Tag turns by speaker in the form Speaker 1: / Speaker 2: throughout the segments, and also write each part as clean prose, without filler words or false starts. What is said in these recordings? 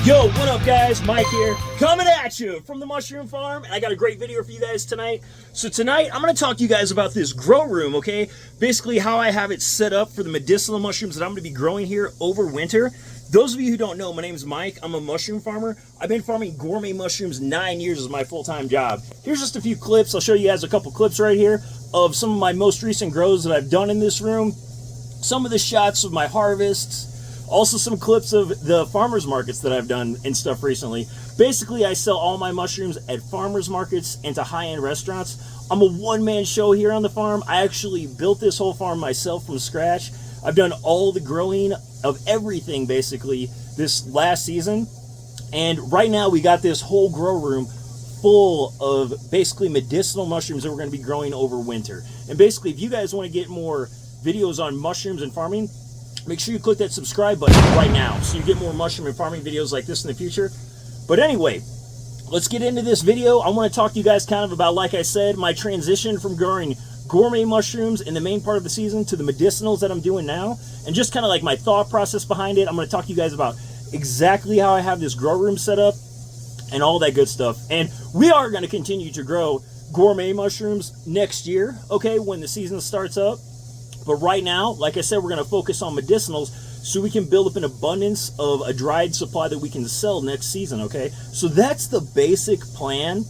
Speaker 1: Yo, what up guys? Mike here, coming at you from the mushroom farm, and I got a great video for you guys tonight. So tonight, I'm going to talk to you guys about this grow room, okay? Basically how I have it set up for the medicinal mushrooms that I'm going to be growing here over winter. Those of you who don't know, my name is Mike. I'm a mushroom farmer. I've been farming gourmet mushrooms 9 years as my full-time job. Here's just a few clips. I'll show you guys a couple clips right here of some of my most recent grows that I've done in this room. Some of the shots of my harvests. Also some clips of the farmers markets that I've done and stuff recently. Basically, I sell all my mushrooms at farmers markets and to high-end restaurants. I'm a one-man show here on the farm. I actually built this whole farm myself from scratch. I've done all the growing of everything basically this last season. And right now we got this whole grow room full of basically medicinal mushrooms that we're going to be growing over winter. And basically, if you guys want to get more videos on mushrooms and farming, make sure you click that subscribe button right now so you get more mushroom and farming videos like this in the future. But anyway, let's get into this video. I want to talk to you guys kind of about, like I said, my transition from growing gourmet mushrooms in the main part of the season to the medicinals that I'm doing now, and just kind of like my thought process behind it. I'm going to talk to you guys about exactly how I have this grow room set up and all that good stuff. And we are going to continue to grow gourmet mushrooms next year, okay, when the season starts up. But right now, like I said, we're going to focus on medicinals so we can build up an abundance of a dried supply that we can sell next season, okay? So that's the basic plan.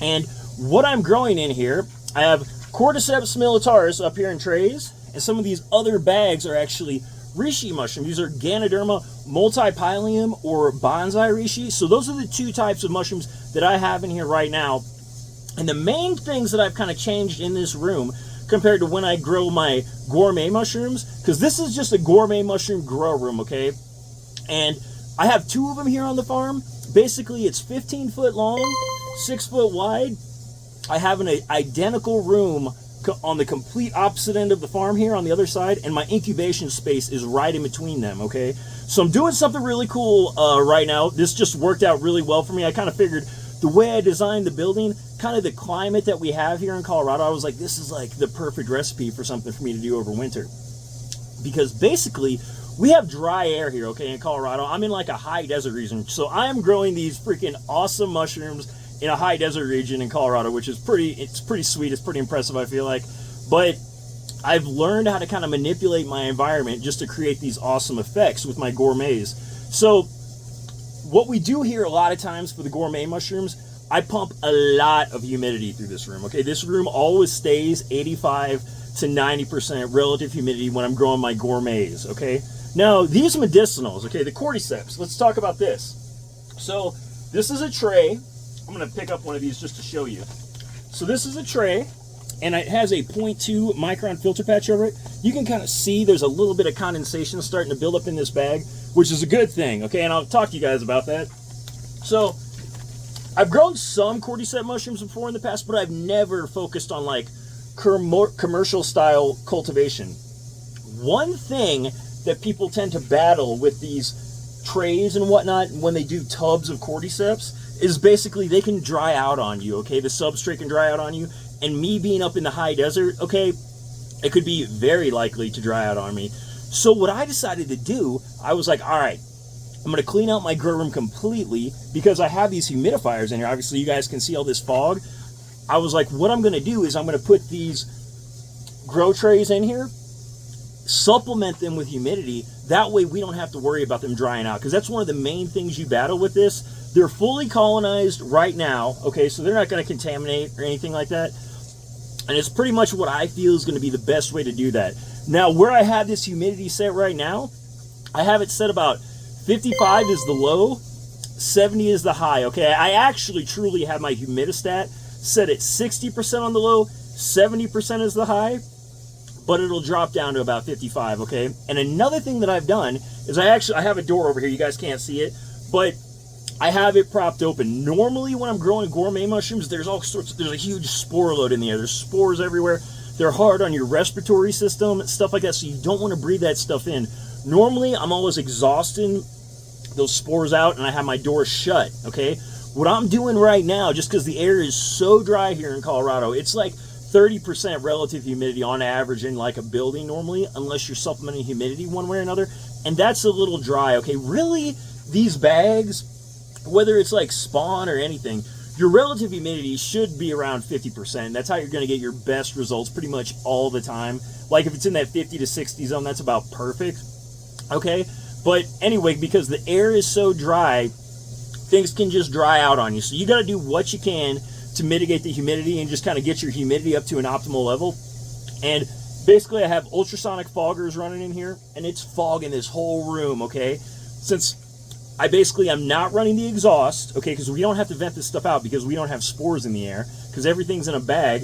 Speaker 1: And what I'm growing in here, I have Cordyceps militaris up here in trays, and some of these other bags are actually reishi mushrooms. These are Ganoderma multipalium or bonsai reishi. So those are the two types of mushrooms that I have in here right now. And the main things that I've kind of changed in this room compared to when I grow my gourmet mushrooms, because this is just a gourmet mushroom grow room, okay? And I have two of them here on the farm. Basically, it's 15 foot long, 6 foot wide. I have an identical room on the complete opposite end of the farm here on the other side, and my incubation space is right in between them, okay? So I'm doing something really cool right now. This just worked out really well for me. I kind of figured the way I designed the building, kind of the climate that we have here in Colorado, I was like, this is like the perfect recipe for something for me to do over winter. Because basically, we have dry air here, okay, in Colorado. I'm in like a high desert region. So I am growing these freaking awesome mushrooms in a high desert region in Colorado, which is pretty sweet. It's pretty impressive, I feel like. But I've learned how to kind of manipulate my environment just to create these awesome effects with my gourmets. So what we do here a lot of times for the gourmet mushrooms, I pump a lot of humidity through this room, okay? This room always stays 85 to 90% relative humidity when I'm growing my gourmets, okay? Now, these medicinals, okay, the Cordyceps, let's talk about this. So, this is a tray. I'm going to pick up one of these just to show you. So, this is a tray, and it has a 0.2 micron filter patch over it. You can kind of see there's a little bit of condensation starting to build up in this bag, which is a good thing, okay? And I'll talk to you guys about that. So, I've grown some Cordyceps mushrooms before in the past, but I've never focused on like commercial style cultivation. One thing that people tend to battle with these trays and whatnot when they do tubs of Cordyceps is basically they can dry out on you, okay? The substrate can dry out on you. And me being up in the high desert, okay, it could be very likely to dry out on me. So what I decided to do, I was like, all right, I'm going to clean out my grow room completely because I have these humidifiers in here. Obviously, you guys can see all this fog. I was like, what I'm going to do is I'm going to put these grow trays in here, supplement them with humidity. That way we don't have to worry about them drying out, because that's one of the main things you battle with this. They're fully colonized right now, okay, so they're not going to contaminate or anything like that. And it's pretty much what I feel is going to be the best way to do that. Now, where I have this humidity set right now, I have it set about 55 is the low, 70 is the high, okay? I actually truly have my humidistat set at 60% on the low, 70% is the high, but it'll drop down to about 55, okay? And another thing that I've done is I have a door over here. You guys can't see it, but I have it propped open. Normally when I'm growing gourmet mushrooms, there's a huge spore load in the air. There's spores everywhere. They're hard on your respiratory system, stuff like that, so you don't want to breathe that stuff in. Normally, I'm always exhausting those spores out, and I have my door shut, okay? What I'm doing right now, just because the air is so dry here in Colorado, it's like 30% relative humidity on average in like a building normally, unless you're supplementing humidity one way or another, and that's a little dry, okay? Really, these bags, whether it's like spawn or anything, your relative humidity should be around 50%. That's how you're going to get your best results pretty much all the time. Like if it's in that 50 to 60 zone, that's about perfect. Okay, but anyway, because the air is so dry, things can just dry out on you. So you got to do what you can to mitigate the humidity and just kind of get your humidity up to an optimal level. And basically I have ultrasonic foggers running in here, and it's fogging this whole room, okay? Since I'm not running the exhaust, okay, because we don't have to vent this stuff out because we don't have spores in the air, because everything's in a bag.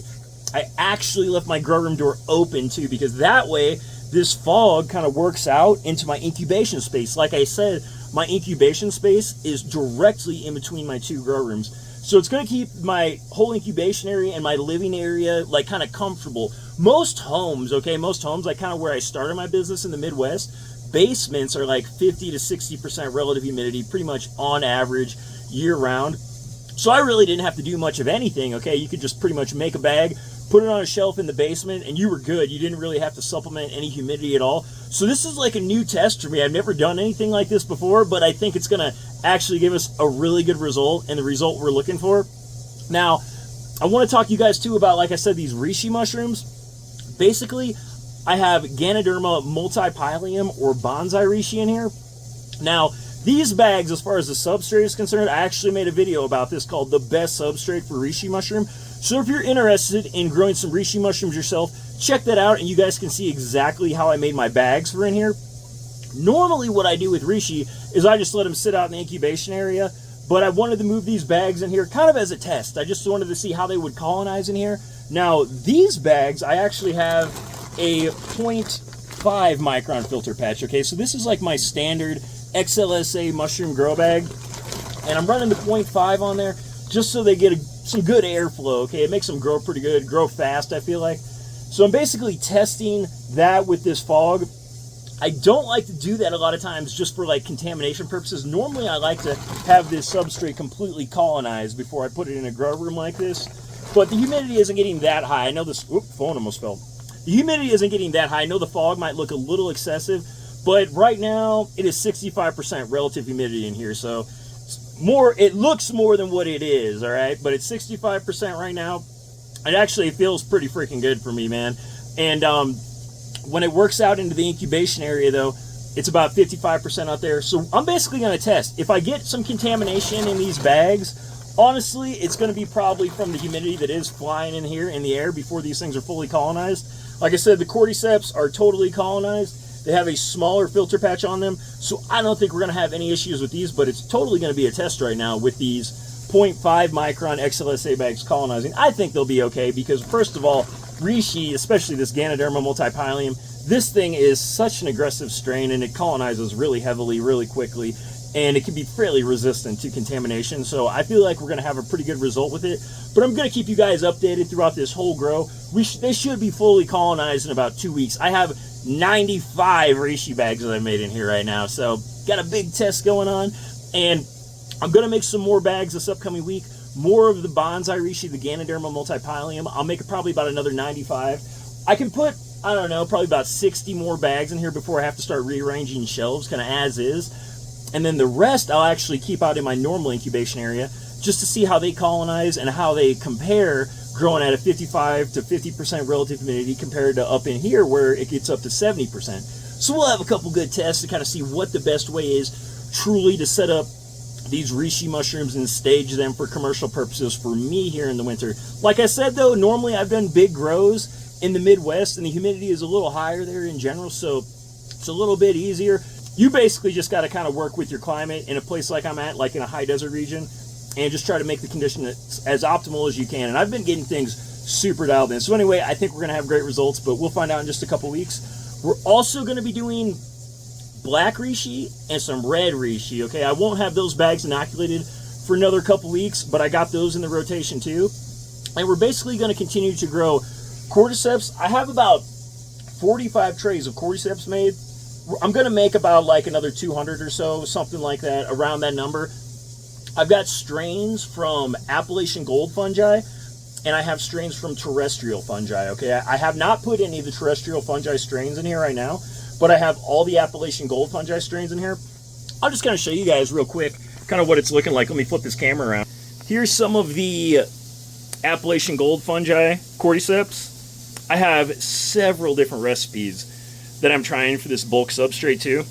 Speaker 1: I actually left my grow room door open too, because that way this fog kind of works out into my incubation space. Like I said, my incubation space is directly in between my two grow rooms. So it's going to keep my whole incubation area and my living area like kind of comfortable. Most homes, okay, like kind of where I started my business in the Midwest, basements are like 50 to 60% relative humidity, pretty much on average year round. So I really didn't have to do much of anything, okay? You could just pretty much make a bag, put it on a shelf in the basement, and you were good. You didn't really have to supplement any humidity at all. So this is like a new test for me. I've never done anything like this before, but I think it's gonna actually give us a really good result and the result we're looking for. Now, I wanna talk to you guys too about, like I said, these reishi mushrooms. Basically, I have Ganoderma multipilium or bonsai reishi in here. Now, these bags, as far as the substrate is concerned, I actually made a video about this called the best substrate for reishi mushroom. So if you're interested in growing some reishi mushrooms yourself, check that out and you guys can see exactly how I made my bags for in here. Normally what I do with reishi is I just let them sit out in the incubation area, but I wanted to move these bags in here kind of as a test. I just wanted to see how they would colonize in here. Now these bags, I actually have a 0.5 micron filter patch, okay? So this is like my standard XLSA mushroom grow bag, and I'm running the 0.5 on there just so they get some good airflow, okay? It makes them grow pretty good, grow fast, I feel like. So I'm basically testing that with this fog. I don't like to do that a lot of times just for like contamination purposes. Normally I like to have this substrate completely colonized before I put it in a grow room like this, but the humidity isn't getting that high. I know this, phone almost fell. The humidity isn't getting that high. I know the fog might look a little excessive, but right now it is 65% relative humidity in here, so it looks more than what it is, all right? But it's 65% right now. It actually feels pretty freaking good for me, man. And when it works out into the incubation area, though, it's about 55% out there. So I'm basically going to test. If I get some contamination in these bags, honestly, it's going to be probably from the humidity that is flying in here in the air before these things are fully colonized. Like I said, the Cordyceps are totally colonized. They have a smaller filter patch on them, so I don't think we're going to have any issues with these, but it's totally going to be a test right now with these 0.5 micron XLSA bags colonizing. I think they'll be okay because, first of all, reishi, especially this Ganoderma multipilium, this thing is such an aggressive strain and it colonizes really heavily, really quickly, and it can be fairly resistant to contamination, so I feel like we're going to have a pretty good result with it. But I'm going to keep you guys updated throughout this whole grow. They should be fully colonized in about 2 weeks. I have 95 reishi bags that I made in here right now, so got a big test going on, and I'm going to make some more bags this upcoming week. More of the bonsai reishi, the Ganoderma multipilium. I'll make probably about another 95. I can put, I don't know, probably about 60 more bags in here before I have to start rearranging shelves, kind of as is. And then the rest I'll actually keep out in my normal incubation area just to see how they colonize and how they compare growing at a 55 to 50% relative humidity compared to up in here where it gets up to 70%. So we'll have a couple good tests to kind of see what the best way is truly to set up these reishi mushrooms and stage them for commercial purposes for me here in the winter. Like I said though, normally I've done big grows in the Midwest and the humidity is a little higher there in general, so it's a little bit easier. You basically just got to kind of work with your climate in a place like I'm at, like in a high desert region, and just try to make the condition as optimal as you can. And I've been getting things super dialed in. So anyway, I think we're going to have great results, but we'll find out in just a couple weeks. We're also going to be doing black reishi and some red reishi, okay? I won't have those bags inoculated for another couple weeks, but I got those in the rotation too. And we're basically going to continue to grow Cordyceps. I have about 45 trays of Cordyceps made. I'm going to make about like another 200 or so, something like that, around that number. I've got strains from Appalachian gold fungi, and I have strains from terrestrial fungi, okay? I have not put any of the terrestrial fungi strains in here right now, but I have all the Appalachian gold fungi strains in here. I'll just kind of show you guys real quick kind of what it's looking like. Let me flip this camera around. Here's some of the Appalachian gold fungi, Cordyceps. I have several different recipes that I'm trying for this bulk substrate too.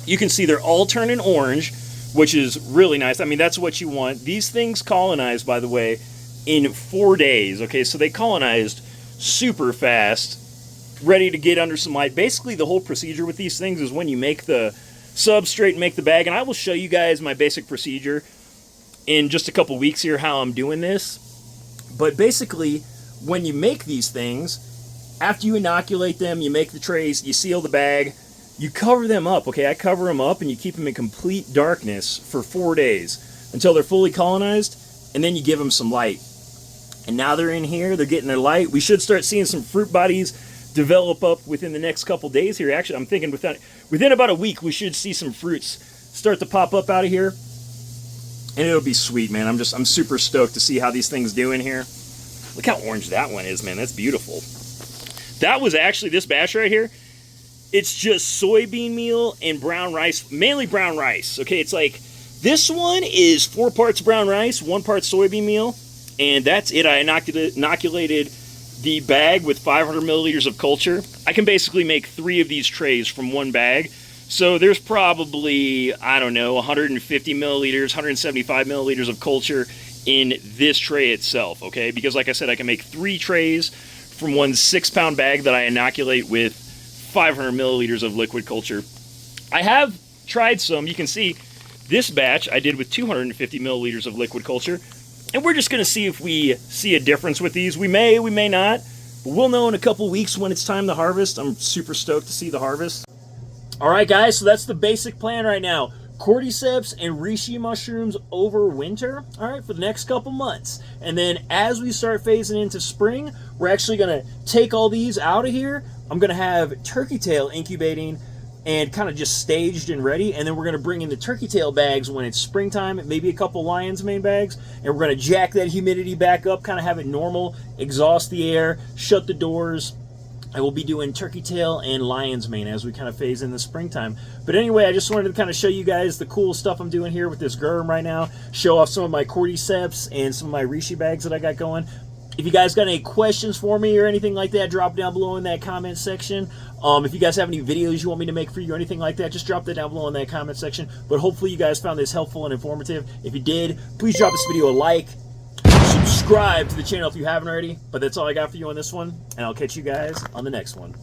Speaker 1: You can see they're all turning orange, which is really nice. I mean, that's what you want. These things colonized, by the way, in 4 days. Okay, so they colonized super fast, ready to get under some light. Basically, the whole procedure with these things is when you make the substrate and make the bag, and I will show you guys my basic procedure in just a couple weeks here how I'm doing this. But basically, when you make these things, after you inoculate them, you make the trays, you seal the bag, you cover them up, okay? I cover them up and you keep them in complete darkness for 4 days until they're fully colonized, and then you give them some light. And now they're in here, they're getting their light. We should start seeing some fruit bodies develop up within the next couple days here. Actually, I'm thinking within about a week, we should see some fruits start to pop up out of here. And it'll be sweet, man. I'm super stoked to see how these things do in here. Look how orange that one is, man. That's beautiful. That was actually this batch right here. It's just soybean meal and brown rice, mainly brown rice. Okay, it's like this one is 4 parts brown rice, 1 part soybean meal, and that's it. I inoculated the bag with 500 milliliters of culture. I can basically make 3 of these trays from 1 bag. So there's probably, I don't know, 150 milliliters, 175 milliliters of culture in this tray itself, okay? Because like I said, I can make 3 trays from 1 6-pound bag that I inoculate with 500 milliliters of liquid culture. I have tried some. You can see this batch I did with 250 milliliters of liquid culture. And we're just going to see if we see a difference with these. We may not. But we'll know in a couple weeks when it's time to harvest. I'm super stoked to see the harvest. All right, guys, so that's the basic plan right now. Cordyceps and reishi mushrooms over winter, all right, for the next couple months. And then as we start phasing into spring, we're actually going to take all these out of here. I'm going to have turkey tail incubating and kind of just staged and ready. And then we're going to bring in the turkey tail bags when it's springtime, maybe a couple lion's mane bags. And we're going to jack that humidity back up, kind of have it normal, exhaust the air, shut the doors. I will be doing turkey tail and lion's mane as we kind of phase in the springtime. But anyway, I just wanted to kind of show you guys the cool stuff I'm doing here with this grow room right now. Show off some of my Cordyceps and some of my reishi bags that I got going. If you guys got any questions for me or anything like that, drop down below in that comment section. If you guys have any videos you want me to make for you or anything like that, just drop that down below in that comment section. But hopefully you guys found this helpful and informative. If you did, please drop this video a like. Subscribe to the channel if you haven't already. But that's all I got for you on this one, and I'll catch you guys on the next one.